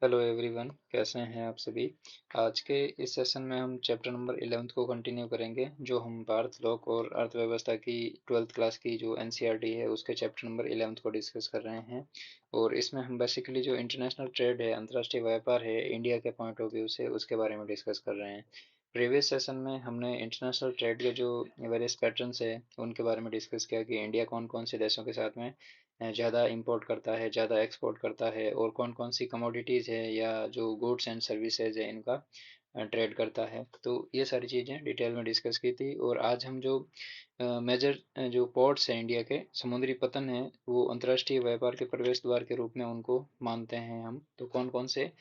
Hello everyone, कैसे हैं आप सभी। आज के इस सेशन में हम चैप्टर नंबर 11 को कंटिन्यू करेंगे, जो हम भारत लोक और अर्थव्यवस्था की 12th क्लास की जो एनसीईआरटी है उसके चैप्टर नंबर 11 को डिस्कस कर रहे हैं। और इसमें हम बेसिकली जो इंटरनेशनल ट्रेड है, अंतर्राष्ट्रीय व्यापार है, इंडिया के पॉइंट ऑफ व्यू से उसके बारे में डिस्कस कर रहे हैं। प्रीवियस सेशन में हमने इंटरनेशनल ट्रेड के जो वेरियस पैटर्न्स है उनके बारे में डिस्कस किया कि इंडिया कौन कौन से देशों के साथ में ज़्यादा इंपोर्ट करता है, ज़्यादा एक्सपोर्ट करता है, और कौन कौन सी कमोडिटीज़ है या जो गुड्स एंड सर्विसेज है इनका ट्रेड करता है। तो ये सारी चीज़ें डिटेल में डिस्कस की थी। और आज हम जो मेजर जो पोर्ट्स हैं इंडिया के, समुद्री पतन है, वो अंतर्राष्ट्रीय व्यापार के प्रवेश द्वार के रूप में उनको मानते हैं हम। तो कौन कौन से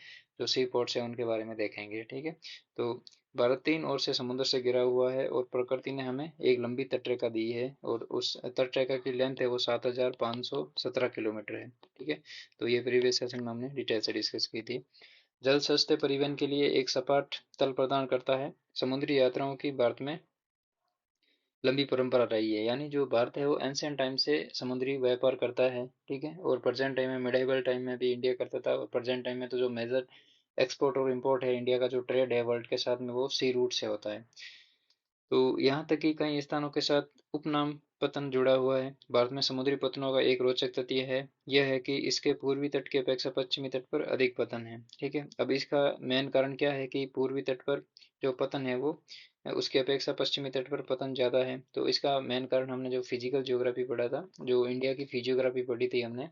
जो सी पोर्ट्स हैं उनके बारे में देखेंगे, ठीक है। तो भारत तीन ओर से समुद्र से घिरा हुआ है और प्रकृति ने हमें एक लंबी तटरेखा दी है, और उस तटरेखा की लेंथ है वो 7,517 किलोमीटर है, ठीक है। तो ये प्रीवियस सेशन में हमने डिटेल से डिस्कस की थी। जल सस्ते परिवहन के लिए एक सपाट तल प्रदान करता है। समुद्री यात्राओं की भारत में लंबी परंपरा रही है, यानी जो भारत है वो एंशियंट टाइम से समुद्री व्यापार करता है, ठीक है। और प्रेजेंट टाइम में, मिडाइवल टाइम में भी इंडिया करता था, और प्रेजेंट टाइम में तो जो मेजर एक्सपोर्ट और इंपोर्ट है इंडिया का, जो ट्रेड है वर्ल्ड के साथ में, वो सी रूट से होता है। तो यहाँ तक कि कई स्थानों के साथ उपनाम पतन जुड़ा हुआ है। भारत में समुद्री पतनों का एक रोचक तथ्य है, यह है कि इसके पूर्वी तट की अपेक्षा पश्चिमी तट पर अधिक पतन है, ठीक है। अब इसका मेन कारण क्या है कि पूर्वी तट पर जो पतन है वो उसकी अपेक्षा पश्चिमी तट पर पतन ज़्यादा है। तो इसका मेन कारण हमने जो फिजिकल ज्योग्राफी पढ़ा था, जो इंडिया की फिजियोग्राफी पढ़ी थी हमने,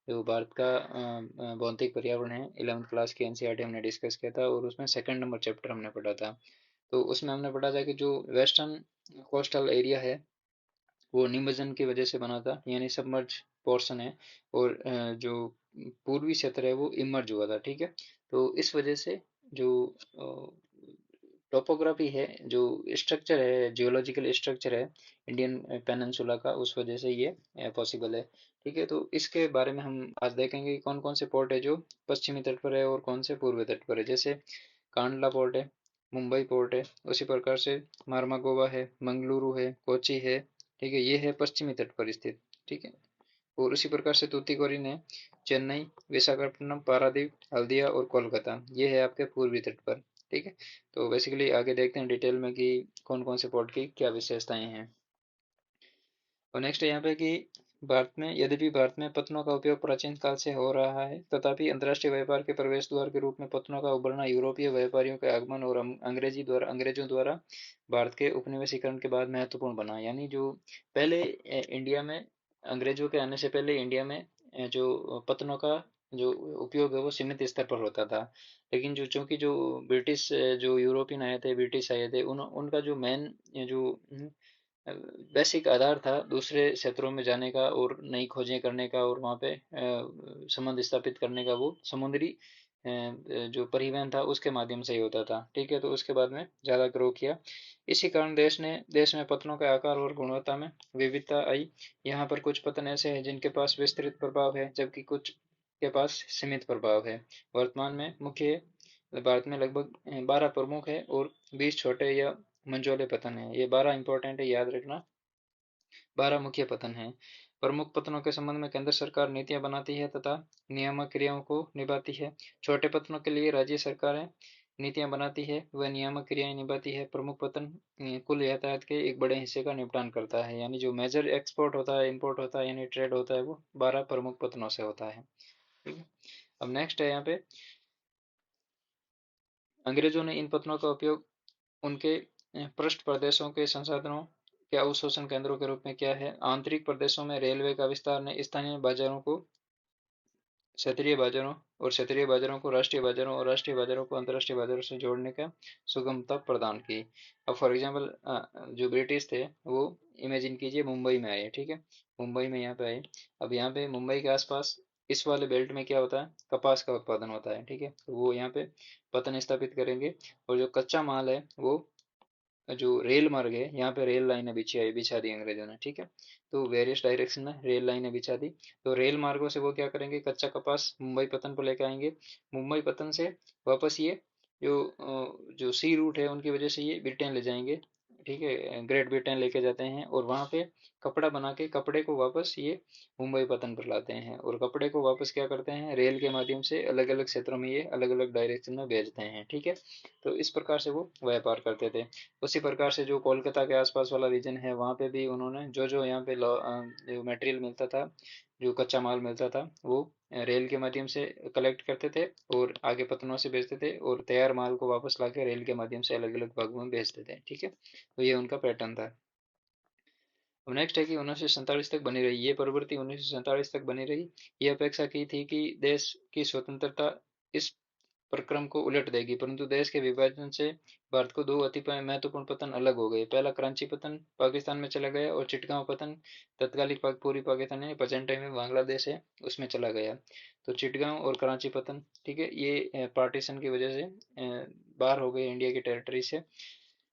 जो भारत का भौतिक पर्यावरण है, 11th क्लास की एनसीईआरटी हमने डिस्कस किया था, और उसमें सेकंड नंबर चैप्टर हमने पढ़ा था। तो उसमें हमने पढ़ा था कि जो वेस्टर्न कोस्टल एरिया है वो निमज्जन की वजह से बना था, यानी सबमर्ज पोर्शन है। और जो पूर्वी क्षेत्र है वो इमर्ज हुआ था, ठीक है। तो इस वजह से जो टोपोग्राफी है, जो स्ट्रक्चर है, जियोलॉजिकल स्ट्रक्चर है इंडियन पेनिनसुला का, उस वजह से ये पॉसिबल है, ठीक है। तो इसके बारे में हम आज देखेंगे कि कौन कौन से पोर्ट है जो पश्चिमी तट पर है और कौन से पूर्वी तट पर है। जैसे कांडला पोर्ट है, मुंबई पोर्ट है, उसी प्रकार से मारमागोवा है, मंगलुरु है, कोची है, ठीक है। ये है पश्चिमी तट पर स्थित, ठीक है। और उसी प्रकार से तूतीकोरिन है, चेन्नई, विशाखापट्टनम, पारादीप, हल्दिया और कोलकाता, ये है आपके पूर्वी तट पर, ठीक है। तो बेसिकली आगे देखते हैं डिटेल में कि कौन कौन से पोर्ट की क्या विशेषताएं हैं। और नेक्स्ट है यहाँ पे कि भारत में, यद्यपि भारत में पत्तनों का उपयोग प्राचीन काल से हो रहा है, तथापि अंतर्राष्ट्रीय व्यापार के प्रवेश द्वार के रूप में पत्तनों का उभरना यूरोपीय व्यापारियों के आगमन और अंग्रेजों द्वारा भारत के उपनिवेशीकरण के बाद महत्वपूर्ण बना। यानी जो पहले इंडिया में, अंग्रेजों के आने से पहले इंडिया में जो पत्तनों का जो उपयोग है वो सीमित स्तर पर होता था। लेकिन जो चूंकि जो ब्रिटिश जो यूरोपियन आए थे, ब्रिटिश आए थे, उनका जो मेन जो बेसिक आधार था दूसरे क्षेत्रों में जाने का और नई खोजें करने का, और वहाँ पे संबंध स्थापित करने का, वो समुद्री जो परिवहन था उसके माध्यम से ही होता था, ठीक है। तो उसके बाद में ज़्यादा ग्रो किया। इसी कारण देश में पत्तनों के आकार और गुणवत्ता में विविधता आई। यहाँ पर कुछ पत्तन ऐसे हैं जिनके पास विस्तृत प्रभाव है, जबकि कुछ के पास सीमित प्रभाव है। वर्तमान में मुख्य भारत में लगभग 12 प्रमुख है और 20 छोटे या मंझोले पतन है। ये 12 इंपॉर्टेंट है, याद रखना। 12 मुख्य पतन हैं। प्रमुख पतनों के संबंध में केंद्र सरकार नीतियां बनाती है तथा नियामक क्रियाओं को निभाती है। छोटे पतनों के लिए राज्य सरकारें नीतियां बनाती है, वह नियामक क्रियाएं निभाती है। प्रमुख पतन कुल यातायात के एक बड़े हिस्से का निपटान करता है, यानी जो मेजर एक्सपोर्ट होता है, इंपोर्ट होता है, यानी ट्रेड होता है, वो 12 प्रमुख पतनों से होता है, ठीक है। अब नेक्स्ट है यहाँ पे, अंग्रेजों ने इन पतनों का उपयोग उनके पृष्ठ प्रदेशों के संसाधनों के अवशोषण केंद्रों के रूप में किया है। आंतरिक प्रदेशों में रेलवे का विस्तार ने स्थानीय बाजारों को क्षेत्रीय बाजारों, और क्षेत्रीय बाजारों को राष्ट्रीय बाजारों, और राष्ट्रीय बाजारों को अंतर्राष्ट्रीय बाजारों से जोड़ने का सुगमता प्रदान की। अब फॉर एग्जांपल जो ब्रिटिश थे वो, इमेजिन कीजिए, मुंबई में आए, ठीक है। मुंबई में यहाँ पे आए। अब यहाँ पे मुंबई के आसपास इस वाले बेल्ट में क्या होता है, कपास का उत्पादन होता है, ठीक है। तो वो यहाँ पे पतन स्थापित करेंगे, और जो कच्चा माल है वो जो रेल मार्ग है, यहाँ पे रेल लाइनें बिछा दी अंग्रेजों ने, ठीक है। तो वेरियस डायरेक्शन में रेल लाइनें बिछा दी। तो रेल मार्गों से वो क्या करेंगे, कच्चा कपास मुंबई पत्तन पर लेकर आएंगे। मुंबई पत्तन से वापस ये जो सी रूट है उनकी वजह से ये ब्रिटेन ले जाएंगे, ठीक है, ग्रेट ब्रिटेन लेके जाते हैं और वहाँ पे कपड़ा बना के कपड़े को वापस ये मुंबई पतन पर लाते हैं, और कपड़े को वापस क्या करते हैं, रेल के माध्यम से अलग अलग क्षेत्रों में ये अलग अलग डायरेक्शन में भेजते हैं। ठीक है, तो इस प्रकार से वो व्यापार करते थे। उसी प्रकार से जो कोलकाता के आसपास वाला रीजन है वहाँ पे भी उन्होंने जो जो यहाँ पे जो मटेरियल मिलता था, जो कच्चा माल मिलता था, वो रेल के माध्यम से कलेक्ट करते थे और आगे पतनों से भेजते थे, और तैयार माल को वापस लाके रेल के माध्यम से अलग अलग भागों में भेजते थे। ठीक है, तो ये उनका पैटर्न था। अब नेक्स्ट है कि 1947 तक बनी रही ये प्रवृत्ति, 1947 तक बनी रही। ये अपेक्षा की थी कि देश की स्वतंत्रता इस प्रक्रम को उलट देगी, परंतु देश के विभाजन से भारत को दो अति महत्वपूर्ण पतन अलग हो गए। पहला कराची पतन पाकिस्तान में चला गया, और चिटगांव पतन तत्कालिक पूरी पाकिस्तान है, प्रेजेंट टाइम में बांग्लादेश है, उसमें चला गया। तो चिटगांव और कराची पतन, ठीक है, ये पार्टीशन की वजह से बाहर हो गए इंडिया की टेरिटरी से,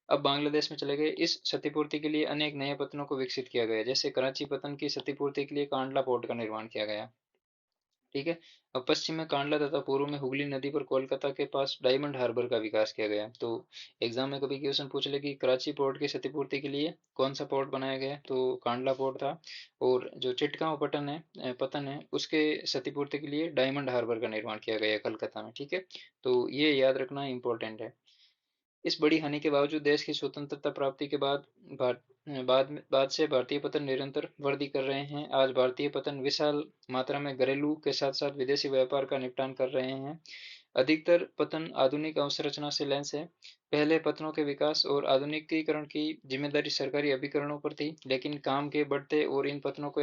अब बांग्लादेश में चले गए। इस क्षतिपूर्ति के लिए अनेक नए पत्तनों को विकसित किया गया, जैसे कराची पत्तन की क्षतिपूर्ति के लिए कांडला पोर्ट का निर्माण किया गया। ठीक है, अब पश्चिम में कांडला तथा पूर्व में हुगली नदी पर कोलकाता के पास डायमंड हार्बर का विकास किया गया। तो एग्जाम में कभी क्वेश्चन पूछ ले कि कराची पोर्ट की क्षतिपूर्ति के लिए कौन सा पोर्ट बनाया गया, तो कांडला पोर्ट था। और जो चिटगांव पटन है पतन है, उसके क्षतिपूर्ति के लिए डायमंड हार्बर का निर्माण किया गया कलकत्ता में। ठीक है, तो ये याद रखना इंपॉर्टेंट है। इस बड़ी हानि के बावजूद देश की स्वतंत्रता प्राप्ति के बाद बाद से भारतीय पतन निरंतर वृद्धि कर रहे हैं। आज भारतीय पतन विशाल मात्रा में घरेलू के साथ साथ विदेशी व्यापार का निपटान कर रहे हैं। अधिकतर पतन आधुनिक अवसंरचना से लैस है। पहले पतनों के विकास और आधुनिकीकरण की जिम्मेदारी सरकारी अभिकरणों पर थी, लेकिन काम के बढ़ते और इन पतनों को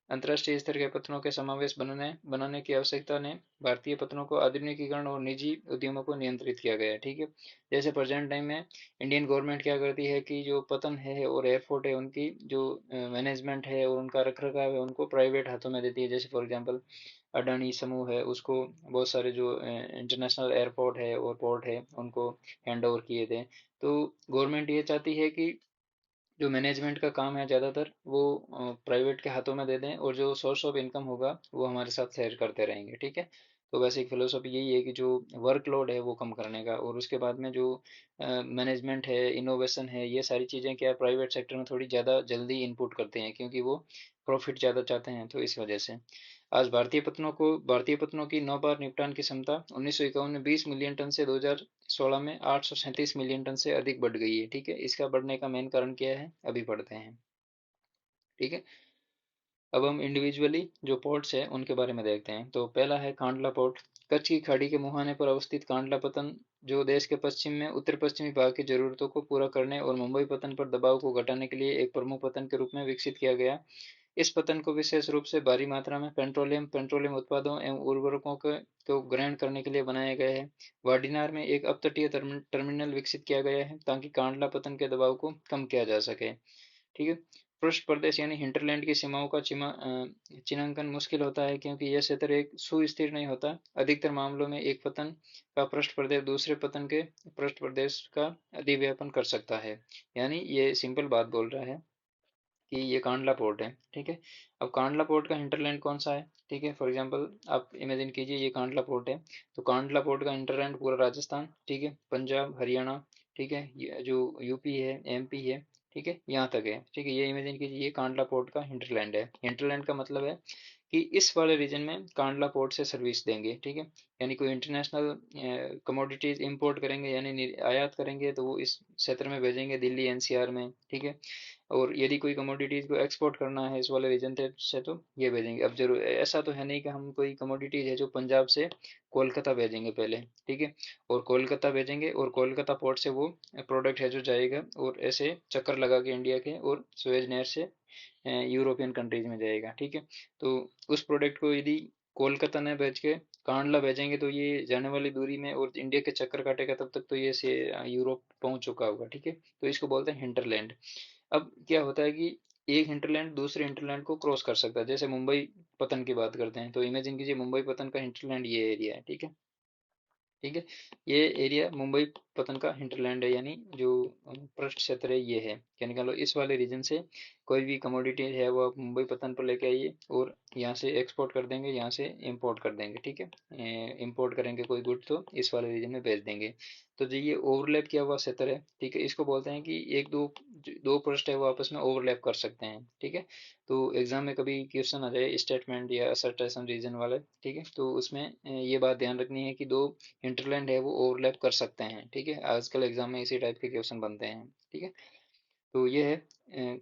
अंतर्राष्ट्रीय स्तर के पत्रों के समावेश बनाने की आवश्यकता ने भारतीय पत्रों को आधुनिकीकरण और निजी उद्यमों को नियंत्रित किया गया है। ठीक है, जैसे प्रेजेंट टाइम में इंडियन गवर्नमेंट क्या करती है कि जो पतन है और एयरपोर्ट है उनकी जो मैनेजमेंट है और उनका रख रखाव है उनको प्राइवेट हाथों में देती है। जैसे फॉर एग्जांपल अडानी समूह है, उसको बहुत सारे जो इंटरनेशनल एयरपोर्ट है और पोर्ट है उनको हैंड ओवर किए थे। तो गवर्नमेंट ये चाहती है कि जो मैनेजमेंट का काम है ज़्यादातर वो प्राइवेट के हाथों में दे दें, और जो सोर्स ऑफ इनकम होगा वो हमारे साथ शेयर करते रहेंगे। ठीक है, तो बेसिक फिलोसफी यही है कि जो वर्कलोड है वो कम करने का, और उसके बाद में जो मैनेजमेंट है, इनोवेशन है, ये सारी चीज़ें क्या प्राइवेट सेक्टर में थोड़ी ज़्यादा जल्दी इनपुट करते हैं, क्योंकि वो प्रॉफिट ज़्यादा चाहते हैं, तो इस वजह से आज भारतीय पत्तनों की 9 बार निपटान की क्षमता 1951 में 20 मिलियन टन से 2016 में 837 मिलियन टन से अधिक बढ़ गई है। ठीक है, इसका बढ़ने का मेन कारण क्या है, अभी पढ़ते हैं। ठीक है, अब हम इंडिविजुअली जो पोर्ट्स है उनके बारे में देखते हैं। तो पहला है कांडला पोर्ट। कच्छ की खाड़ी के मुहाने पर अवस्थित कांडला पतन, जो देश के पश्चिम में उत्तर पश्चिमी भाग की जरूरतों को पूरा करने और मुंबई पतन पर दबाव को घटाने के लिए एक प्रमुख पतन के रूप में विकसित किया गया। इस पतन को विशेष रूप से भारी मात्रा में पेट्रोलियम उत्पादों एवं उर्वरकों को ग्रहण करने के लिए बनाया गया है। वाडिनार में एक अपतटीय टर्मिनल विकसित किया गया है ताकि कांडला पतन के दबाव को कम किया जा सके। ठीक है, पृष्ठ प्रदेश यानी हिंटरलैंड की सीमाओं का चिन्हांकन मुश्किल होता है, क्योंकि यह क्षेत्र एक सुस्थिर नहीं होता। अधिकतर मामलों में एक पतन का पृष्ठ प्रदेश दूसरे पतन के पृष्ठ प्रदेश का अधिव्यापन कर सकता है। यानी ये सिंपल बात बोल रहा है कि ये कांडला पोर्ट है। ठीक है, अब कांडला पोर्ट का हिंटरलैंड कौन सा है? ठीक है, फॉर एग्जांपल आप इमेजिन कीजिए ये कांडला पोर्ट है, तो कांडला पोर्ट का हिंटरलैंड पूरा राजस्थान, ठीक है, पंजाब, हरियाणा, ठीक है, ये जो यूपी है, एमपी है, ठीक है, यहाँ तक है। ठीक है, ये इमेजिन कीजिए ये कांडला पोर्ट का हिंटरलैंड है। हिंटरलैंड का मतलब है कि इस वाले रीजन में कांडला पोर्ट से सर्विस देंगे। ठीक है, यानी कोई इंटरनेशनल कमोडिटीज इंपोर्ट करेंगे यानी आयात करेंगे तो वो इस क्षेत्र में भेजेंगे, दिल्ली एनसीआर में। ठीक है, और यदि कोई कमोडिटीज को एक्सपोर्ट करना है इस वाले रीजन से तो ये भेजेंगे। अब जरूर ऐसा तो है नहीं कि हम कोई कमोडिटीज है जो पंजाब से कोलकाता भेजेंगे पहले। ठीक है, और कोलकाता भेजेंगे और कोलकाता पोर्ट से वो प्रोडक्ट है जो जाएगा और ऐसे चक्कर लगा के इंडिया के और सुएज नहर से यूरोपियन कंट्रीज में जाएगा। ठीक है, तो उस प्रोडक्ट को यदि कोलकाता ने भेज के कांडला भेजेंगे तो ये जाने वाली दूरी में और इंडिया के चक्कर काटेगा, तब तक तो ये से यूरोप पहुंच चुका होगा। ठीक है, तो इसको बोलते हैं हिंटरलैंड। अब क्या होता है कि एक हिंटरलैंड दूसरे हिंटरलैंड को क्रॉस कर सकता है। जैसे मुंबई पतन की बात करते हैं तो इमेजिन कीजिए मुंबई पतन का हिंटरलैंड ये एरिया है। ठीक है, ठीक है, ये एरिया मुंबई पतन का हिंटरलैंड है, यानी जो पृष्ठ क्षेत्र है ये है। क्या निकालो, इस वाले रीजन से कोई भी कमोडिटी है वो आप मुंबई पतन पर लेके आइए और यहाँ से एक्सपोर्ट कर देंगे, यहाँ से इंपोर्ट कर देंगे, ठीक है। इंपोर्ट करेंगे कोई गुड तो इस वाले रीजन में भेज देंगे। तो जो ये ओवरलैप किया हुआ क्षेत्र है, ठीक है, इसको बोलते हैं कि एक दो दो पृष्ठ है वो आपस में ओवरलैप कर सकते हैं, ठीक है। तो एग्जाम में कभी क्वेश्चन आ जाए स्टेटमेंट या असर्टेशन रीजन वाले, ठीक है, तो उसमें ये बात ध्यान रखनी है कि दो हिंटरलैंड है वो ओवरलैप कर सकते हैं, ठीक है। आजकल एग्जाम में इसी टाइप के क्वेश्चन बनते हैं, ठीक है। तो ये है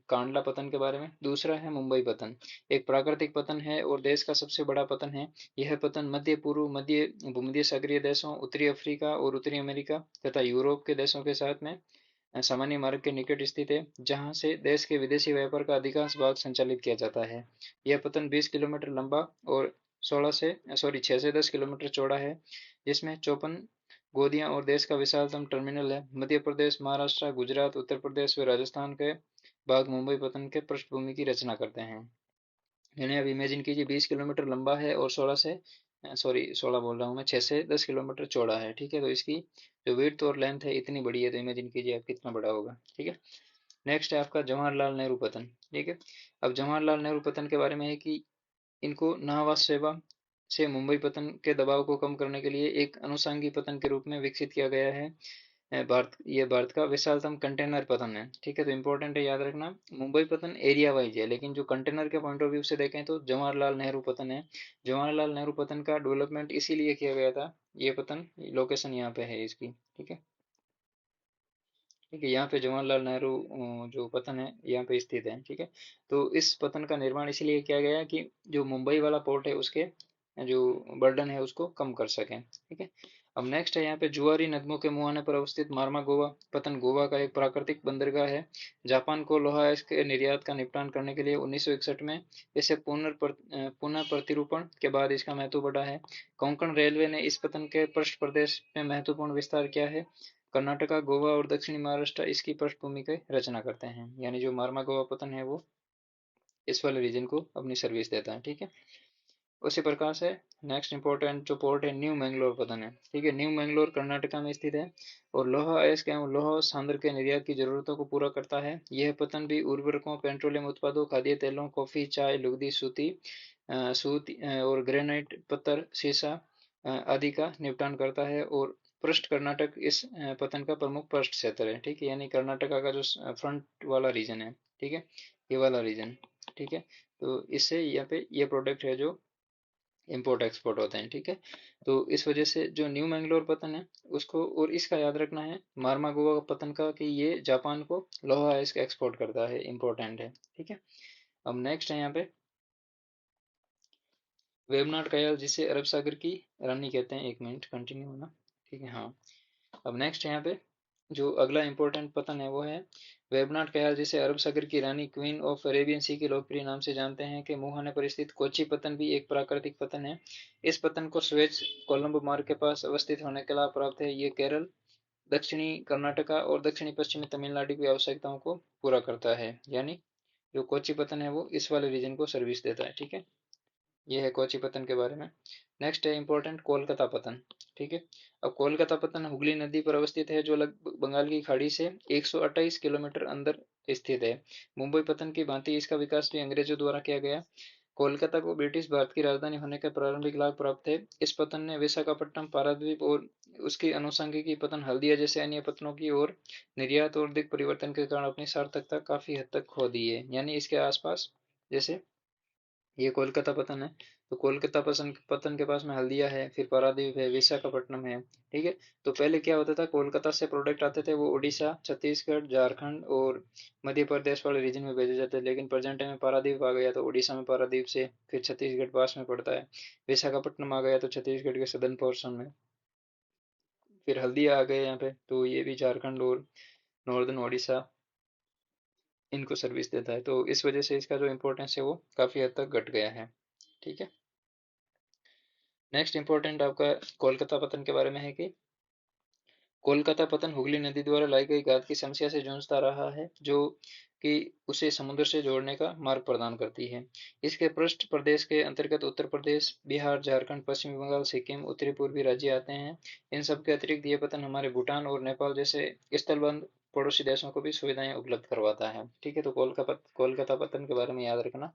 कांडला पतन के बारे में। दूसरा है मुंबई पतन, एक प्राकृतिक पतन है और देश का सबसे बड़ा पतन है। यह पतन मध्य पूर्व, मध्य भूमध्य सागरीय देशों, उत्तरी अफ्रीका और उत्तरी अमेरिका तथा यूरोप के देशों के साथ में सामान्य मार्ग के निकट स्थित है, जहां से देश के विदेशी व्यापार का अधिकांश भाग संचालित किया जाता है। यह पतन 20 किलोमीटर लंबा और 6 से 10 किलोमीटर चौड़ा है, जिसमें 54 गोदियां और देश का विशालतम टर्मिनल है। मध्य प्रदेश, महाराष्ट्र, गुजरात, उत्तर प्रदेश व राजस्थान के भाग मुंबई पतन के पृष्ठभूमि की रचना करते हैं। यानी अब इमेजिन कीजिए 20 किलोमीटर लंबा है और 16 बोल रहा हूँ मैं, 6 से 10 किलोमीटर चौड़ा है, ठीक है। तो इसकी जो विड्थ और लेंथ है इतनी बड़ी है, तो इमेजिन कीजिए आप कितना बड़ा होगा, ठीक है। नेक्स्ट है आपका जवाहरलाल नेहरू पतन, ठीक है। अब जवाहरलाल नेहरू पतन के बारे में है कि इनको नाहवा सेवा से मुंबई पतन के दबाव को कम करने के लिए एक अनुषंगी पतन के रूप में विकसित किया गया है। भारत का विशालतम कंटेनर पतन है, ठीक है। तो इंपॉर्टेंट है, याद रखना। मुंबई पतन एरिया वाइज है, लेकिन जो कंटेनर के पॉइंट ऑफ व्यू से देखें तो जवाहरलाल नेहरू पतन है। जवाहरलाल नेहरू पतन का डेवलपमेंट इसीलिए किया गया था, ये पतन लोकेशन यहाँ पे है इसकी, ठीक है। ठीक है, यहाँ पे जवाहरलाल नेहरू जो पतन है यहाँ पे स्थित है, ठीक है। तो इस पतन का निर्माण इसीलिए किया गया कि जो मुंबई वाला पोर्ट है उसके जो बर्डन है उसको कम कर सकें, ठीक है। अब नेक्स्ट है यहाँ पे जुआरी नदमों के मुहाने पर अवस्थित मार्मा गोवा पतन। गोवा का एक प्राकृतिक बंदरगाह है। जापान को लोहा इसके निर्यात का निपटान करने के लिए 1961 में इसे पुनः प्रतिरूपण के बाद इसका महत्व बढ़ा है। कोंकण रेलवे ने इस पतन के पृष्ठ प्रदेश में महत्वपूर्ण विस्तार किया है। कर्नाटका, गोवा और दक्षिणी महाराष्ट्र इसकी पृष्ठभूमि की रचना करते हैं, यानी जो मार्मा गोवा पतन है वो इस वाले रीजन को अपनी सर्विस देता है, ठीक है। उसी प्रकार से नेक्स्ट इंपॉर्टेंट जो पोर्ट है न्यू मैंगलोर पतन है, ठीक है। न्यू मैंगलोर कर्नाटका में स्थित है और लोहा अयस्क एवं लोहा सांद्र के निर्यात की जरूरतों को पूरा करता है। यह पतन भी उर्वरकों, पेट्रोलियम उत्पादों, खाद्य तेलों, कॉफी, चाय, लुगदी, सूत और ग्रेनाइट, पत्थर, सीसा आदि का निपटान करता है। और पृष्ठ कर्नाटक इस पतन का प्रमुख पृष्ठ क्षेत्र है, ठीक है। यानी कर्नाटका का जो फ्रंट वाला रीजन है, ठीक है, ये वाला रीजन, ठीक है। तो इससे यहाँ पे ये प्रोडक्ट है जो इंपोर्ट एक्सपोर्ट होते हैं, ठीक है। तो इस वजह से जो न्यू मैंगलोर पतन है उसको, और इसका याद रखना है मार्मागोवा पतन का, कि ये जापान को लोहा इसका एक्सपोर्ट करता है, इंपॉर्टेंट है, ठीक है। अब नेक्स्ट है यहाँ पे वेबनाड कयाल, जिसे अरब सागर की रानी कहते हैं। एक मिनट कंटिन्यू होना, ठीक है, हाँ। अब नेक्स्ट यहाँ पे जो अगला इंपॉर्टेंट पतन है वो है वेबनाड कयाल, जिसे अरब सागर की रानी, क्वीन ऑफ अरेबियन सी के लोकप्रिय नाम से जानते हैं, के मुहाने पर स्थित कोच्चि पतन भी एक प्राकृतिक पतन है। इस पतन को स्वेज कोलंबो मार्ग के पास अवस्थित होने के लाभ प्राप्त है। ये केरल, दक्षिणी कर्नाटका और दक्षिणी पश्चिमी तमिलनाडु की आवश्यकताओं को पूरा करता है। यानी जो कोच्चि पतन है वो इस वाले रीजन को सर्विस देता है, ठीक है। ये है कोच्चि पतन के बारे में। नेक्स्ट है इंपॉर्टेंट कोलकाता पतन, ठीक है। अब कोलकाता पतन हुगली नदी पर अवस्थित है, जो लगभग बंगाल की खाड़ी से 128 किलोमीटर अंदर स्थित है। मुंबई पतन की भांति इसका विकास भी अंग्रेजों द्वारा किया गया। कोलकाता को ब्रिटिश भारत की राजधानी होने का प्रारंभिक लाभ प्राप्त है। इस पतन ने विशाखापट्टनम, पारादीप और उसकी अनुषंगिकी पतन हल्दिया जैसे अन्य पतनों की ओर निर्यात और दिक् परिवर्तन के कारण अपनी सार्थकता काफी हद तक खो दी है। यानी इसके आसपास, जैसे ये कोलकाता पतन है, तो कोलकाता पतन पतन के पास में हल्दिया है, फिर पारादीप है, विशाखापट्टनम है, ठीक है। तो पहले क्या होता था, कोलकाता से प्रोडक्ट आते थे वो उड़ीसा, छत्तीसगढ़, झारखंड और मध्य प्रदेश वाले रीजन में भेजे जाते थे। लेकिन प्रेजेंट टाइम में पारादीप आ गया, तो उड़ीसा में पारादीप से फिर छत्तीसगढ़ पास में पड़ता है। विशाखापट्टनम आ गया तो छत्तीसगढ़ के सदर्न पोर्शन में। फिर हल्दिया आ गए यहाँ पे, तो ये भी झारखंड और नॉर्दर्न उड़ीसा इनको सर्विस देता है। तो इस वजह से इसका जो इम्पोर्टेंस है वो काफी हद तक घट गया है, ठीक है। नेक्स्ट इंपॉर्टेंट आपका कोलकाता पतन के बारे में है कि कोलकाता पतन हुगली नदी द्वारा लाई गई गाद की समस्या से जूझता रहा है, जो कि उसे समुद्र से जोड़ने का मार्ग प्रदान करती है। इसके पृष्ठ प्रदेश के अंतर्गत उत्तर प्रदेश, बिहार, झारखंड, पश्चिमी बंगाल, सिक्किम, उत्तरी पूर्वी राज्य आते हैं। इन सब के अतिरिक्त ये पतन हमारे भूटान और नेपाल जैसे स्थलबंध पड़ोसी देशों को भी सुविधाएं उपलब्ध करवाता है। ठीक है, तो कोलकाता पतन के बारे में याद रखना।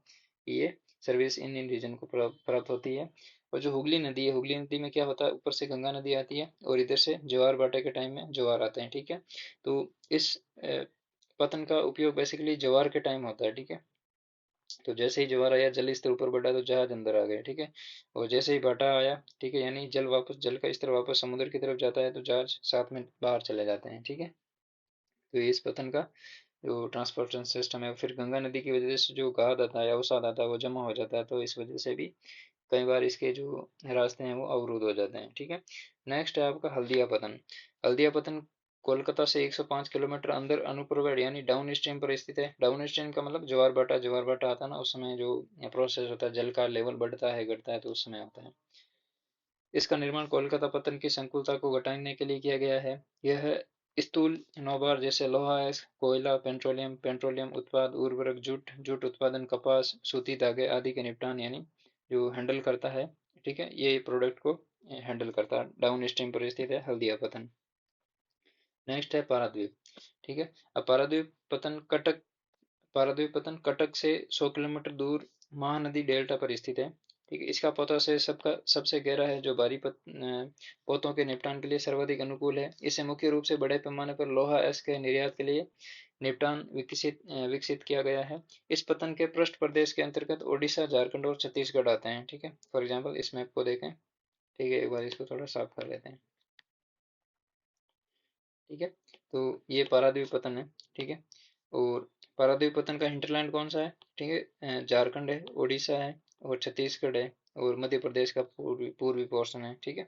ये सर्विस इन रीजन को प्राप्त होती है। और जो हुगली नदी है, हुगली नदी में क्या होता है, ऊपर से गंगा नदी आती है और इधर से ज्वार भाटे के टाइम में ज्वार आते हैं। ठीक है, तो इस पतन का उपयोग बेसिकली ज्वार के टाइम होता है। ठीक है, तो जैसे ही ज्वार आया, जल स्तर ऊपर बढ़ा तो जहाज अंदर आ गए। ठीक है, और जैसे ही भाटा आया, ठीक है, यानी जल का स्तर वापस समुद्र की तरफ जाता है, तो जहाज साथ में बाहर चले जाते हैं। ठीक है, तो इस पतन का जो ट्रांसपोर्टेशन सिस्टम है, फिर गंगा नदी की वजह से जो गाद आता है, अवसाद आता है, वो जमा हो जाता है, तो इस वजह से भी कई बार इसके जो रास्ते हैं वो अवरुद्ध हो जाते हैं। ठीक है, नेक्स्ट है आपका हल्दिया पतन। हल्दिया पतन कोलकाता से 105 किलोमीटर अंदर अनुप्रवेश यानी डाउन स्ट्रीम पर स्थित है। डाउन स्ट्रीम का मतलब ज्वार भाटा आता है ना, उस समय जो प्रोसेस होता है, जल का लेवल बढ़ता है घटता है, तो उस समय होता है। इसका निर्माण कोलकाता पतन की संकुलता को घटाने के लिए किया गया है। यह स्थूल नौबार जैसे लोहा, कोयला, पेट्रोलियम उत्पाद, उर्वरक, जूट उत्पादन, कपास, सूती धागे आदि के निपटान यानी जो हैंडल करता है। ठीक है, ये प्रोडक्ट को हैंडल करता है। डाउन स्ट्रीम पर स्थित है हल्दिया पतन। नेक्स्ट है पाराद्वीप। ठीक है, अब पाराद्वीप पतन कटक से 100 किलोमीटर दूर महानदी डेल्टा पर स्थित है। ठीक है, इसका पौधा से सबका सबसे गहरा है, जो पोतों के निपटान के लिए सर्वाधिक अनुकूल है। इसे मुख्य रूप से बड़े पैमाने पर लोहा एस के निर्यात के लिए निपटान विकसित किया गया है। इस पतन के पृष्ठ प्रदेश के अंतर्गत ओडिशा, झारखंड और छत्तीसगढ़ आते हैं। ठीक है, फॉर एग्जाम्पल इस मैप को देखें। ठीक है, एक बार इसको थोड़ा साफ कर लेते हैं। ठीक है, तो ये पारादीप पतन है। ठीक है, और पारादीप पतन का हिंटरलैंड कौन सा है? ठीक है, झारखंड है, उड़ीसा है और छत्तीसगढ़ है और मध्य प्रदेश का पूर्वी पूर्वी पोर्शन है। ठीक है,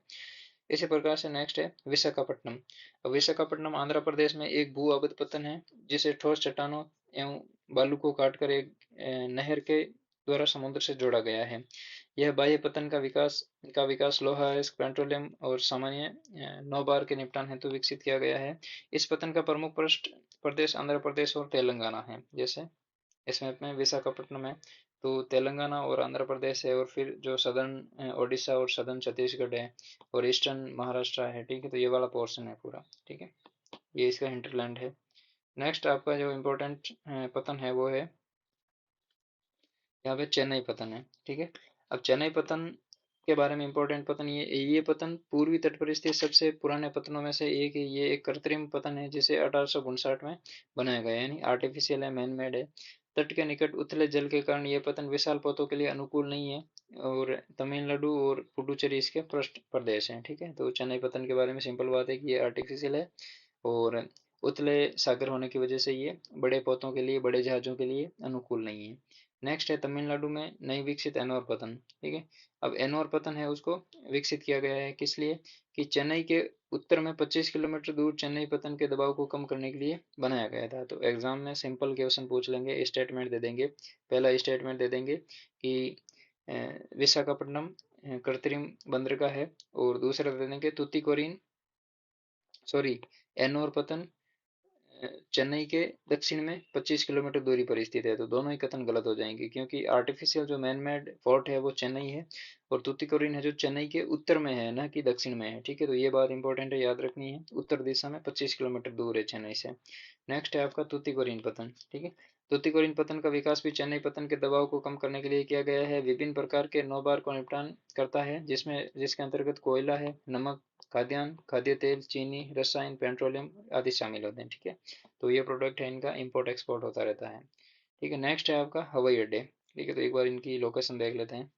इसी प्रकार से नेक्स्ट है विशाखापट्टनम। अब विशाखापट्टनम आंध्र प्रदेश में एक भू अवध पतन है, जिसे ठोस चट्टानों एवं बालू को काटकर एक नहर के द्वारा समुद्र से जोड़ा गया है। यह बाह्य पतन का विकास लोहा, पेट्रोलियम और सामान्य नौबार के निपटान हेतु विकसित किया गया है। इस पतन का प्रमुख पृष्ठ प्रदेश आंध्र प्रदेश और तेलंगाना है। जैसे इस मैप में विशाखापट्टनम है, तो तेलंगाना और आंध्र प्रदेश है, और फिर जो सदर्न ओडिशा और सदर्न छत्तीसगढ़ है और ईस्टर्न महाराष्ट्र है। ठीक है, तो ये वाला पोर्शन है पूरा। ठीक है, ये इसका हिंटरलैंड है। नेक्स्ट आपका जो इम्पोर्टेंट पतन है वो है यहाँ पे चेन्नई पतन है। ठीक है, अब चेन्नई पतन के बारे में इम्पोर्टेंट पतन, ये पतन पूर्वी तट पर स्थित सबसे पुराने पतनों में से एक है। ये एक कृत्रिम पतन है, जिसे 1859 में बनाया गया, यानी आर्टिफिशियल है, मैन मेड है। तट के निकट उथले जल के कारण ये पतन विशाल पोतों के लिए अनुकूल नहीं है, और तमिलनाडु और पुडुचेरी इसके पृष्ठ प्रदेश हैं। ठीक है, तो चेन्नई पतन के बारे में सिंपल बात है कि ये आर्टिफिशियल है, और उतले सागर होने की वजह से ये बड़े पोतों के लिए, बड़े जहाजों के लिए अनुकूल नहीं है। नेक्स्ट है तमिलनाडु में नई विकसित एनोर पतन। ठीक है, अब एनोर पतन है उसको विकसित किया गया है किस लिए, कि चेन्नई के उत्तर में 25 किलोमीटर दूर चेन्नई पतन के दबाव को कम करने के लिए बनाया गया था। तो एग्जाम में सिंपल क्वेश्चन पूछ लेंगे, स्टेटमेंट दे देंगे। पहला स्टेटमेंट दे देंगे कि विशाखापट्टनम कृत्रिम बंदरगाह है, और दूसरा दे देंगे तुतिकोरिन सॉरी एनोर पतन चेन्नई के दक्षिण में 25 किलोमीटर दूरी पर स्थित है। तो दोनों ही कथन गलत हो जाएंगे, क्योंकि आर्टिफिशियल जो मैन मेड फोर्ट है वो चेन्नई है, और तूतीकोरिन है जो चेन्नई के उत्तर में है, न कि दक्षिण में है। ठीक है, तो ये बात इंपॉर्टेंट है, याद रखनी है। उत्तर दिशा में 25 किलोमीटर दूर है चेन्नई से। नेक्स्ट है आपका तूतीकोरिन पतन। ठीक है, तूतीकोरिन पतन का विकास भी चेन्नई पतन के दबाव को कम करने के लिए किया गया है। विभिन्न प्रकार के नौबार को निपटान करता है, जिसके अंतर्गत कोयला है, नमक, खाद्यान्न, खाद्य तेल, चीनी, रसायन, पेट्रोलियम आदि शामिल होते हैं। ठीक है, तो ये प्रोडक्ट है, इनका इंपोर्ट एक्सपोर्ट होता रहता है। ठीक है, नेक्स्ट है आपका हवाई अड्डे। ठीक है, तो एक बार इनकी लोकेशन देख लेते हैं।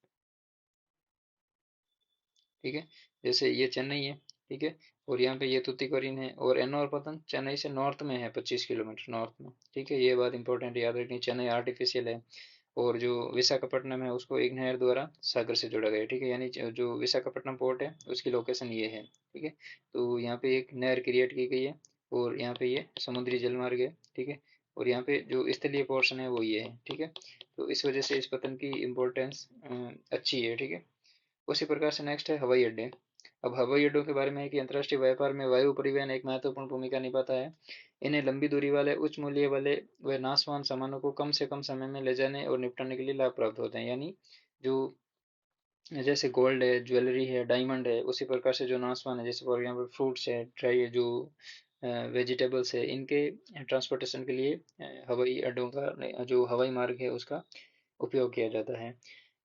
ठीक है, जैसे ये चेन्नई है। ठीक है, और यहाँ पे ये तुतीकोरिन है, और एन्नोर पतन चेन्नई से नॉर्थ में है, 25 किलोमीटर नॉर्थ में। ठीक है, ये बात इंपॉर्टेंट याद रखनी। चेन्नई आर्टिफिशियल है, और जो विशाखापट्टनम है उसको एक नहर द्वारा सागर से जोड़ा गया है। ठीक है, यानी जो विशाखापट्टनम पोर्ट है उसकी लोकेशन ये है। ठीक है, तो यहाँ पे एक नहर क्रिएट की गई है, और यहाँ पे ये समुद्री जलमार्ग है। ठीक है, और यहाँ पे जो स्थलीय पोर्शन है वो ये है। ठीक है, तो इस वजह से इस पतन की इम्पोर्टेंस अच्छी है। ठीक है, उसी प्रकार से नेक्स्ट है हवाई अड्डे। अब हवाई अड्डों के बारे में है कि अंतर्राष्ट्रीय व्यापार में वायु परिवहन एक महत्वपूर्ण भूमिका निभाता है। इन्हें लंबी दूरी वाले, उच्च मूल्य वाले व नाशवान सामानों को कम से कम समय में ले जाने और निपटाने के लिए लाभ प्राप्त होते हैं। यानी जो जैसे गोल्ड है, ज्वेलरी है, डायमंड है, उसी प्रकार से जो नाशवान है, जैसे फॉर एग्जाम्पल फ्रूट्स है, ड्राई जो वेजिटेबल्स है, इनके ट्रांसपोर्टेशन के लिए हवाई अड्डों का जो हवाई मार्ग है उसका उपयोग किया जाता है।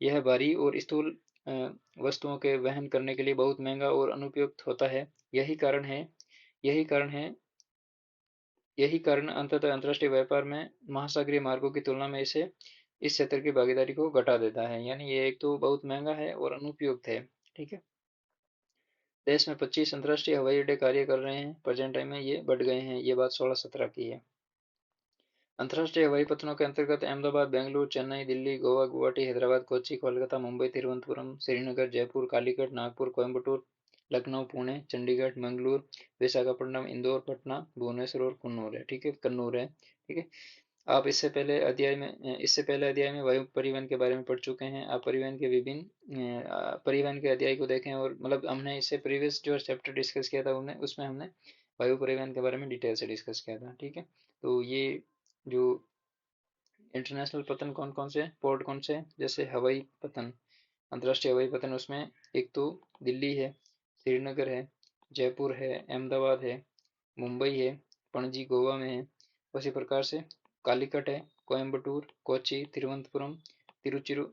यह भारी और स्थूल अ, वस्तुओं के वहन करने के लिए बहुत महंगा और अनुपयुक्त होता है। यही कारण है यही कारण है यही कारण अंततः अंतर्राष्ट्रीय व्यापार में महासागरीय मार्गों की तुलना में इस क्षेत्र की भागीदारी को घटा देता है। यानी ये एक तो बहुत महंगा है और अनुपयुक्त है। ठीक है। देश में 25 अंतर्राष्ट्रीय हवाई अड्डे कार्य कर रहे हैं। प्रेजेंट टाइम में ये बढ़ गए हैं। ये बात 16-17 की है। अंतर्राष्ट्रीय हवाई पत्तनों के अंतर्गत अहमदाबाद, बेंगलुरु, चेन्नई, दिल्ली, गोवा, गुवाहाटी, हैदराबाद, कोच्चि, कोलकाता, मुंबई, तिरुवनंतपुरम, श्रीनगर, जयपुर, कालीकट, नागपुर, कोयम्बटूर, लखनऊ, पुणे, चंडीगढ़, मंगलुरु, विशाखापट्टनम, इंदौर, पटना, भुवनेश्वर और कन्नूर है। ठीक है, कन्नूर है। ठीक है। आप इससे पहले अध्याय में वायु परिवहन के बारे में पढ़ चुके हैं। आप परिवहन के अध्याय को देखें, और मतलब हमने इससे प्रीवियस जो चैप्टर डिस्कस किया था उन्हें उसमें हमने वायु परिवहन के बारे में डिटेल से डिस्कस किया था। ठीक है। तो ये जो इंटरनेशनल पतन कौन कौन से पोर्ट कौन से, जैसे हवाई पतन, अंतर्राष्ट्रीय हवाई पतन, उसमें एक तो दिल्ली है, श्रीनगर है, जयपुर है, अहमदाबाद है, मुंबई है, पणजी गोवा में है। उसी प्रकार से कालीकट है, कोयम्बटूर, कोच्चि, तिरुवनंतपुरम, तिरुचिरु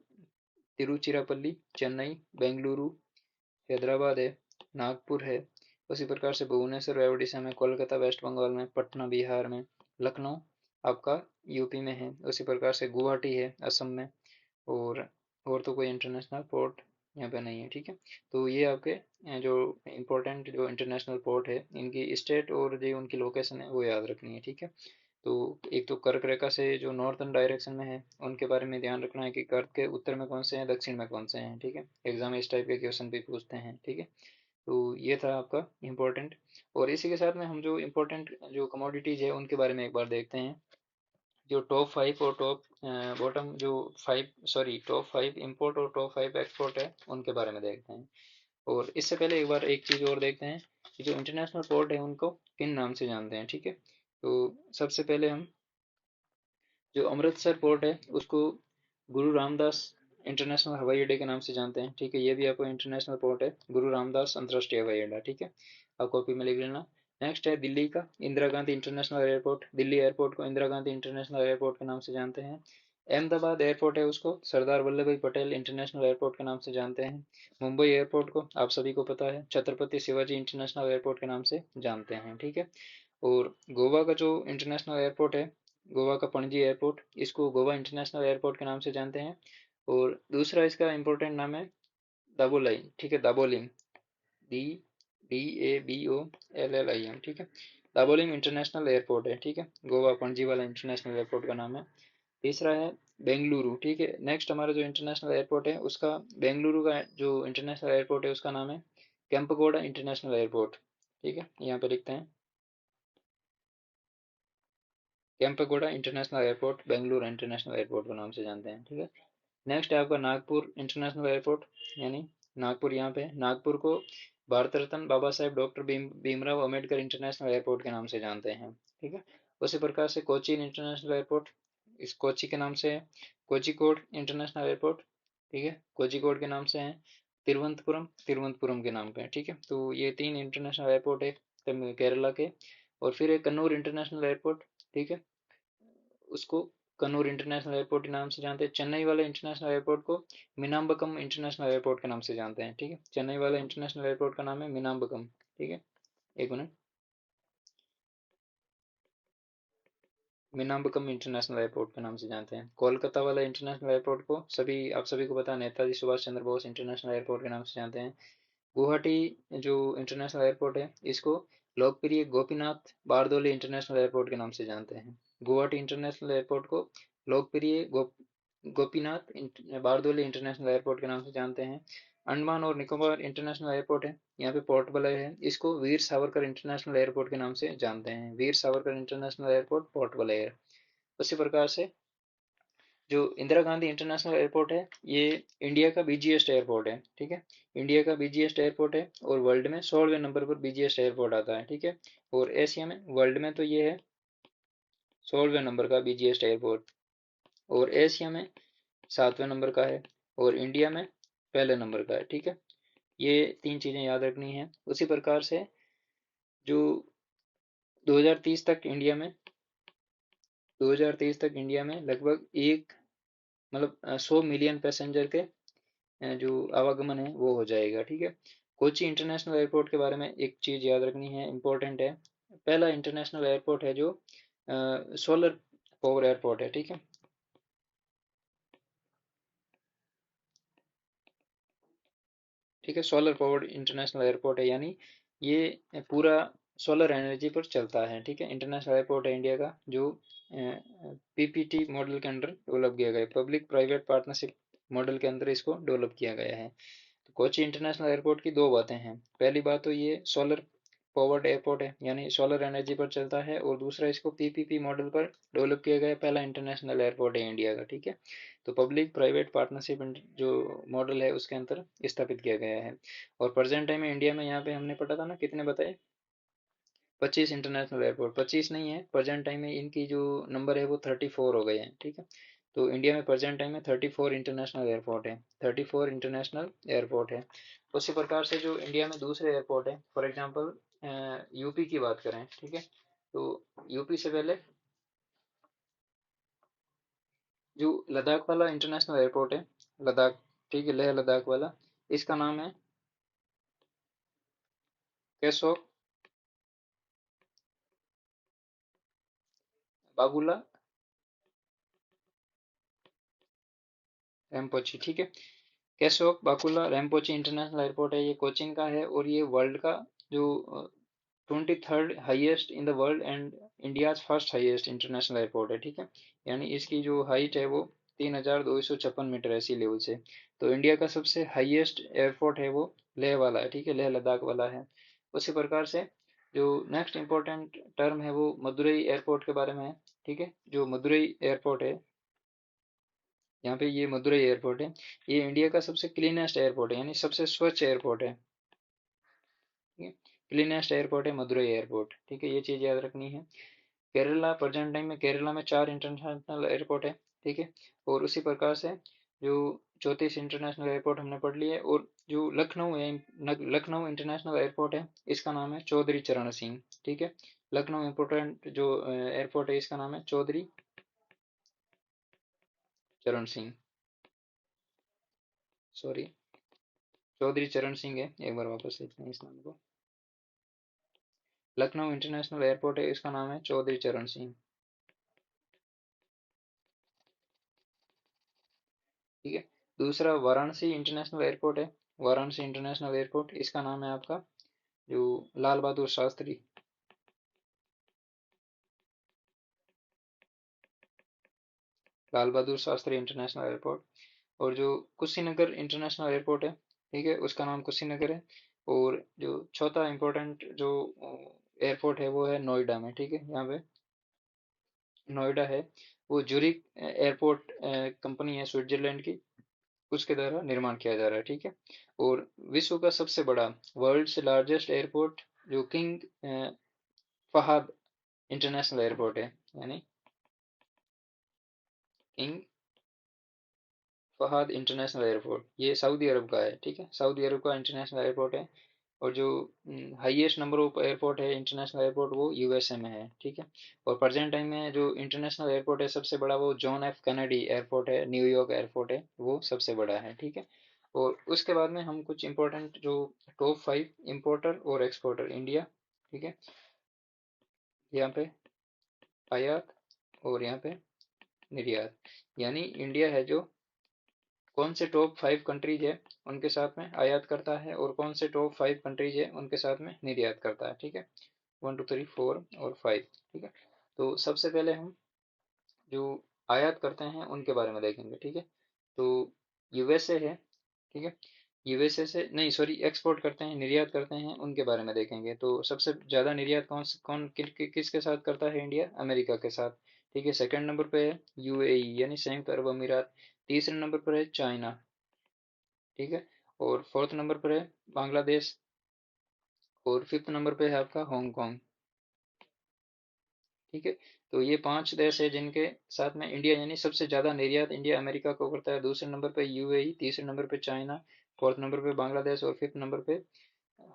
तिरुचिरापल्ली, चेन्नई, बेंगलुरु, हैदराबाद है, नागपुर है। उसी प्रकार से भुवनेश्वर है उड़ीसा में, कोलकाता वेस्ट बंगाल में, पटना बिहार में, लखनऊ आपका यूपी में है। उसी प्रकार से गुवाहाटी है असम में। और तो कोई इंटरनेशनल पोर्ट यहाँ पे नहीं है। ठीक है। तो ये आपके जो इम्पोर्टेंट जो इंटरनेशनल पोर्ट है, इनकी स्टेट और जो उनकी लोकेशन है वो याद रखनी है। ठीक है। तो एक तो कर्क रेखा से जो नॉर्थन डायरेक्शन में है उनके बारे में ध्यान रखना है कि कर्क के उत्तर में कौन से हैं, दक्षिण में कौन से हैं। ठीक है। एग्जाम में इस टाइप के क्वेश्चन भी पूछते हैं। ठीक है। तो ये था आपका इम्पोर्टेंट। और इसी के साथ में हम जो इम्पोर्टेंट जो कमोडिटीज है उनके बारे में एक बार देखते हैं। जो टॉप 5 और टॉप बॉटम जो 5, सॉरी टॉप 5 इंपोर्ट और टॉप 5 एक्सपोर्ट है उनके बारे में देखते हैं। और इससे पहले एक बार एक चीज़ और देखते हैं कि जो इंटरनेशनल पोर्ट है उनको किन नाम से जानते हैं। ठीक है। तो सबसे पहले हम जो अमृतसर पोर्ट है उसको गुरु रामदास इंटरनेशनल हवाई अड्डे के नाम से जानते हैं। ठीक है। ये भी आपको इंटरनेशनल पोर्ट है, गुरु रामदास अंतर्राष्ट्रीय हवाई अड्डा। ठीक है। आप कॉपी में लिख लेना। नेक्स्ट है दिल्ली का Indira Gandhi international airport. Delhi airport को इंदिरा गांधी इंटरनेशनल एयरपोर्ट के नाम से जानते हैं। अहमदाबाद एयरपोर्ट है उसको सरदार वल्लभ भाई पटेल इंटरनेशनल एयरपोर्ट के नाम से जानते हैं। मुंबई एयरपोर्ट को आप सभी को पता है छत्रपति शिवाजी इंटरनेशनल एयरपोर्ट के नाम से जानते हैं। ठीक है। और गोवा का जो इंटरनेशनल एयरपोर्ट है, गोवा का पणजी एयरपोर्ट, इसको गोवा इंटरनेशनल एयरपोर्ट के नाम से जानते हैं। और दूसरा इसका इम्पोर्टेंट नाम है दाबोलाई। ठीक है, दाबोलिम, डी DABOLLIM। ठीक है। दाबोलिम इंटरनेशनल एयरपोर्ट है। ठीक है। गोवा पणजी वाला इंटरनेशनल एयरपोर्ट का नाम है। तीसरा है बेंगलुरु। ठीक है। नेक्स्ट हमारा जो इंटरनेशनल एयरपोर्ट है उसका, बेंगलुरु का जो इंटरनेशनल एयरपोर्ट है उसका नाम है केम्पगोड़ा इंटरनेशनल एयरपोर्ट। ठीक है। यहाँ पे लिखते हैं Kempegowda international airport, Bengaluru international airport के नाम से जानते हैं। ठीक है। नेक्स्ट है आपका नागपुर इंटरनेशनल एयरपोर्ट, यानी नागपुर, यहाँ पे नागपुर को Bharat Ratna Baba Saheb doctor Bhimrao Ambedkar international airport के नाम से जानते हैं। ठीक है। उसी प्रकार से कोचीन इंटरनेशनल एयरपोर्ट, इस कोची के नाम से है कोझिकोड इंटरनेशनल एयरपोर्ट। ठीक है। कोझिकोड के नाम से है तिरुवनंतपुरम, तिरुवनंतपुरम के नाम पे है। ठीक है। तो ये 3 इंटरनेशनल एयरपोर्ट है केरला के। और फिर एक कन्नूर इंटरनेशनल एयरपोर्ट। ठीक है। उसको कन्नूर इंटरनेशनल एयरपोर्ट के नाम से जानते हैं। चेन्नई वाले इंटरनेशनल एयरपोर्ट को मीनाम्बकम इंटरनेशनल एयरपोर्ट के नाम से जानते हैं। ठीक है। चेन्नई वाला इंटरनेशनल एयरपोर्ट का नाम है मीनाम्बकम। ठीक है। एक मिनट, मीनाम्बकम इंटरनेशनल एयरपोर्ट के नाम से जानते हैं। कोलकाता वाला इंटरनेशनल एयरपोर्ट को आप सभी को पता है नेताजी सुभाष चंद्र बोस इंटरनेशनल एयरपोर्ट के नाम से जानते हैं। गुवाहाटी जो इंटरनेशनल एयरपोर्ट है इसको लोकप्रिय गोपीनाथ बारदोली इंटरनेशनल एयरपोर्ट के नाम से जानते हैं। गुवाहाटी इंटरनेशनल एयरपोर्ट को लोकप्रिय गोपीनाथ बारदोली इंटरनेशनल एयरपोर्ट के नाम से जानते हैं। अंडमान और निकोबार इंटरनेशनल एयरपोर्ट है, यहाँ पे पोर्ट ब्लेयर है, इसको वीर सावरकर इंटरनेशनल एयरपोर्ट के नाम से जानते हैं। Veer Savarkar international airport, Port Blair. उसी प्रकार से जो इंदिरा गांधी इंटरनेशनल एयरपोर्ट है, ये इंडिया का बीजीएस्ट एयरपोर्ट है, ठीक है। इंडिया का बीजीएस्ट एयरपोर्ट है और वर्ल्ड में 16वें नंबर पर बीजीएस्ट एयरपोर्ट आता है, ठीक है। और एशिया में, वर्ल्ड में तो ये है 16वें नंबर का बीजीएस्ट एयरपोर्ट, और एशिया में 7वें नंबर का है, और इंडिया में पहले नंबर का है, ठीक है। ये तीन चीजें याद रखनी है। उसी प्रकार से जो 2030 तक इंडिया में 2030 तक इंडिया में लगभग एक, मतलब 100 मिलियन पैसेंजर के जो आवागमन है वो हो जाएगा, ठीक है। कोची इंटरनेशनल एयरपोर्ट के बारे में एक चीज याद रखनी है, इम्पोर्टेंट है। पहला इंटरनेशनल एयरपोर्ट है जो सोलर पावर एयरपोर्ट है, ठीक है। ठीक है, सोलर पावर्ड इंटरनेशनल एयरपोर्ट है, यानी ये पूरा सोलर एनर्जी पर चलता है, ठीक है। इंटरनेशनल एयरपोर्ट है इंडिया का, जो पीपीटी मॉडल के अंडर डेवलप किया गया है, पब्लिक प्राइवेट पार्टनरशिप मॉडल के अंदर इसको डेवलप किया गया है। तो कोची इंटरनेशनल एयरपोर्ट की दो बातें हैं। पहली बात तो ये सोलर पावर्ड एयरपोर्ट है, यानी सोलर एनर्जी पर चलता है, और दूसरा इसको पीपीपी मॉडल पर डेवलप किया गया पहला इंटरनेशनल एयरपोर्ट है इंडिया का, ठीक है। तो पब्लिक प्राइवेट पार्टनरशिप जो मॉडल है उसके अंतर स्थापित किया गया है। और प्रेजेंट टाइम में इंडिया में, यहाँ पे हमने पढ़ा था ना, कितने बताए, 25 इंटरनेशनल एयरपोर्ट, 25 नहीं है, प्रेजेंट टाइम में इनकी जो नंबर है वो 34 हो गए हैं, ठीक है। तो इंडिया में प्रेजेंट टाइम में 34 इंटरनेशनल एयरपोर्ट है, 34 इंटरनेशनल एयरपोर्ट है। उसी प्रकार से जो इंडिया में दूसरे एयरपोर्ट है, फॉर एग्जांपल यूपी की बात करें, ठीक है। तो यूपी से पहले जो लद्दाख वाला इंटरनेशनल एयरपोर्ट है, लद्दाख, ठीक है, लेह लद्दाख वाला, इसका नाम है केसोक बाबूला रेमपोची, ठीक है। केशोक बाकुला रेमपोची इंटरनेशनल एयरपोर्ट है, ये कोचिन का है, और ये वर्ल्ड का जो 23rd highest in the world and India's first highest international airport है, ठीक है। यानी इसकी जो हाइट है वो 3256 मीटर है सी लेवल से। तो इंडिया का सबसे हाईएस्ट एयरपोर्ट है वो लेह वाला है, ठीक है, लेह लद्दाख वाला है। उसी प्रकार से जो नेक्स्ट इंपॉर्टेंट टर्म है वो मदुरई एयरपोर्ट के बारे में है, ठीक है। जो मदुरई एयरपोर्ट है, यहाँ पे ये मदुरई एयरपोर्ट है, ये इंडिया का सबसे क्लीनेस्ट एयरपोर्ट है, यानी सबसे स्वच्छ एयरपोर्ट है, ठीक है। क्लीनेस्ट एयरपोर्ट है मदुरई एयरपोर्ट, ठीक है, ये चीज याद रखनी है। केरला, प्रेजेंट टाइम में केरला में 4 इंटरनेशनल एयरपोर्ट है, ठीक है। और उसी प्रकार से जो 34 इंटरनेशनल एयरपोर्ट हमने पढ़ लिए, और जो लखनऊ है, लखनऊ इंटरनेशनल एयरपोर्ट है, इसका नाम है चौधरी चरण सिंह, ठीक है। लखनऊ इंपोर्टेंट जो एयरपोर्ट है, इसका नाम है चौधरी चरण सिंह, सॉरी, चौधरी चरण सिंह है, एक बार वापस लिखते हैं इस नाम को। लखनऊ इंटरनेशनल एयरपोर्ट है, इसका नाम है चौधरी चरण सिंह, ठीक है। दूसरा वाराणसी इंटरनेशनल एयरपोर्ट है, वाराणसी इंटरनेशनल एयरपोर्ट, इसका नाम है आपका जो लाल बहादुर शास्त्री, लाल बहादुर शास्त्री इंटरनेशनल एयरपोर्ट। और जो कुशीनगर इंटरनेशनल एयरपोर्ट है, ठीक है, उसका नाम कुशीनगर है। और जो चौथा इंपॉर्टेंट जो एयरपोर्ट है वो है नोएडा में, ठीक है, यहाँ पे नोएडा है, वो जूरिक एयरपोर्ट कंपनी है स्विट्जरलैंड की, उसके द्वारा निर्माण किया जा रहा है, ठीक है। और विश्व का सबसे बड़ा, वर्ल्ड से लार्जेस्ट एयरपोर्ट जो किंग फहद इंटरनेशनल एयरपोर्ट है, यानी किंग फहद इंटरनेशनल एयरपोर्ट, ये सऊदी अरब का है, ठीक है, सऊदी अरब का इंटरनेशनल एयरपोर्ट है। और जो हाईएस्ट नंबर ऑफ एयरपोर्ट है इंटरनेशनल एयरपोर्ट, वो यूएसए में है, ठीक है। और प्रेजेंट टाइम में जो इंटरनेशनल एयरपोर्ट है सबसे बड़ा, वो जॉन एफ कैनेडी एयरपोर्ट है, न्यूयॉर्क एयरपोर्ट है, वो सबसे बड़ा है, ठीक है। और उसके बाद में हम कुछ इंपॉर्टेंट जो टॉप 5 इंपोर्टर और एक्सपोर्टर इंडिया, ठीक है, यहाँ पे आयात और यहाँ पे निर्यात, यानी इंडिया है जो कौन से टॉप 5 कंट्रीज है उनके साथ में आयात करता है, और कौन से टॉप 5 कंट्रीज है उनके साथ में निर्यात करता है, ठीक है। 1 2 3 4 और 5, ठीक है। तो सबसे पहले हम जो आयात करते हैं उनके बारे में देखेंगे, ठीक है। तो यूएसए है, ठीक है, यूएसए से नहीं, सॉरी, एक्सपोर्ट करते हैं, निर्यात करते हैं, उनके बारे में देखेंगे। तो सबसे ज्यादा निर्यात कौन कौन किसके साथ करता है इंडिया, अमेरिका के साथ, ठीक है। सेकंड नंबर पे है यूएई यानी संयुक्त अरब अमीरात। तीसरे नंबर पर है चाइना। ठीक है। और फोर्थ नंबर पर है बांग्लादेश। और फिफ्थ नंबर पे है आपका हांगकांग। ठीक है। तो ये पांच देश है जिनके साथ में इंडिया यानी सबसे ज्यादा निर्यात इंडिया अमेरिका को करता है। दूसरे नंबर पे यूएई, तीसरे नंबर पे चाइना, फोर्थ नंबर पे बांग्लादेश और फिफ्थ नंबर पे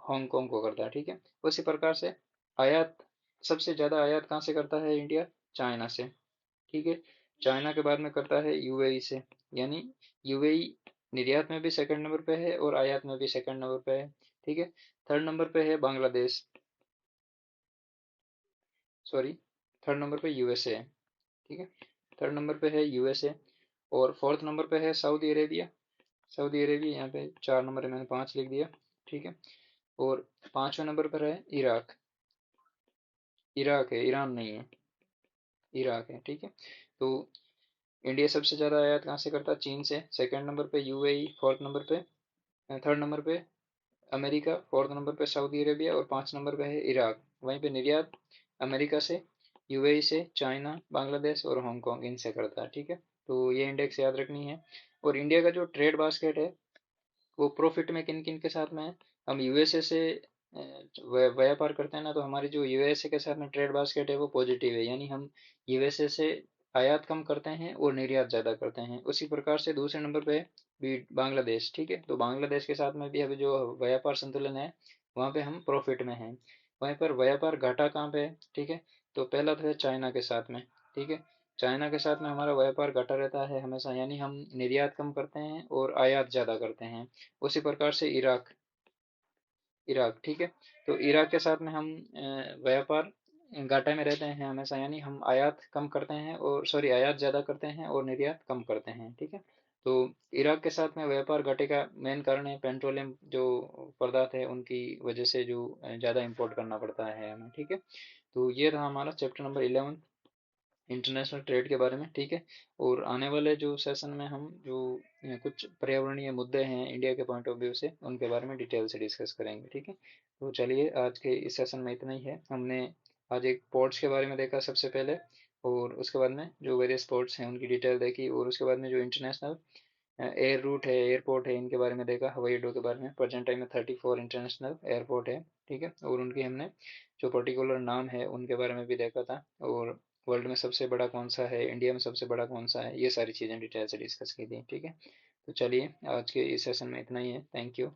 हांगकांग को करता है। ठीक है। उसी प्रकार से आयात, सबसे ज्यादा आयात कहाँ से करता है इंडिया? चाइना से। ठीक है। चाइना के बाद में करता है यूएई से, यानी यूएई निर्यात में भी सेकंड नंबर पे है और आयात में भी सेकंड नंबर पे है। ठीक है। थर्ड नंबर पे है बांग्लादेश, सॉरी, थर्ड नंबर पे यूएसए है। ठीक है। थर्ड नंबर पे है यूएसए। और फोर्थ नंबर पे है सऊदी अरेबिया। सऊदी अरेबिया यहाँ पे 4 नंबर है, मैंने 5 लिख दिया। ठीक है। और पांचवें नंबर पर है इराक। इराक है, ईरान नहीं है, इराक है। ठीक है। तो इंडिया सबसे ज्यादा आयात कहाँ से करता है? चीन से। सेकंड नंबर पे यूएई, फोर्थ नंबर पे, थर्ड नंबर पे अमेरिका, फोर्थ नंबर पे सऊदी अरेबिया और पांच नंबर पे है इराक। वहीं पे निर्यात अमेरिका से, यूएई से, चाइना, बांग्लादेश और हांगकांग इनसे करता है। ठीक है। तो ये इंडेक्स याद रखनी है। और इंडिया का जो ट्रेड बास्केट है वो प्रॉफिट में किन किन के साथ में है? हम यूएसए से व्यापार करते हैं ना, तो हमारी जो यूएसए के साथ में ट्रेड बास्केट है वो पॉजिटिव है, यानी हम यूएसए से आयात कम करते हैं और निर्यात ज़्यादा करते हैं। उसी प्रकार से दूसरे नंबर पे है भी बांग्लादेश। ठीक है। तो बांग्लादेश के साथ में भी अभी जो व्यापार संतुलन है वहाँ पे हम प्रॉफिट में हैं। वहीं पर व्यापार घाटा कहाँ पे है? ठीक है। तो पहला तो है चाइना के साथ में। ठीक है। चाइना के साथ में हमारा व्यापार घटा रहता है हमेशा, यानी हम निर्यात कम करते हैं और आयात ज़्यादा करते हैं। उसी प्रकार से इराक, इराक। ठीक है। तो इराक के साथ में हम व्यापार घाटे में रहते हैं हमेशा, यानी हम आयात कम करते हैं और सॉरी आयात ज़्यादा करते हैं और निर्यात कम करते हैं। ठीक है। तो इराक के साथ में व्यापार घाटे का मेन कारण है पेट्रोलियम जो पदार्थ है उनकी वजह से जो ज़्यादा इंपोर्ट करना पड़ता है हमें। ठीक है। तो ये रहा हमारा चैप्टर नंबर 11 इंटरनेशनल ट्रेड के बारे में। ठीक है। और आने वाले जो सेशन में हम जो कुछ पर्यावरणीय मुद्दे हैं इंडिया के पॉइंट ऑफ व्यू से उनके बारे में डिटेल से डिस्कस करेंगे। ठीक है। तो चलिए आज के इस सेशन में इतना ही है। हमने आज एक पोर्ट्स के बारे में देखा सबसे पहले, और उसके बाद में जो वेरियस पोर्ट्स हैं उनकी डिटेल देखी, और उसके बाद में जो इंटरनेशनल एयर रूट है, एयरपोर्ट है, इनके बारे में देखा, हवाई अड्डों के बारे में। प्रेजेंट टाइम में 34 इंटरनेशनल एयरपोर्ट है। ठीक है। और उनकी हमने जो पर्टिकुलर नाम है उनके बारे में भी देखा था। और वर्ल्ड में सबसे बड़ा कौन सा है, इंडिया में सबसे बड़ा कौन सा है, ये सारी चीज़ें डिटेल से डिस्कस की थी। ठीक है। तो चलिए आज के इस सेशन में इतना ही है। Thank you.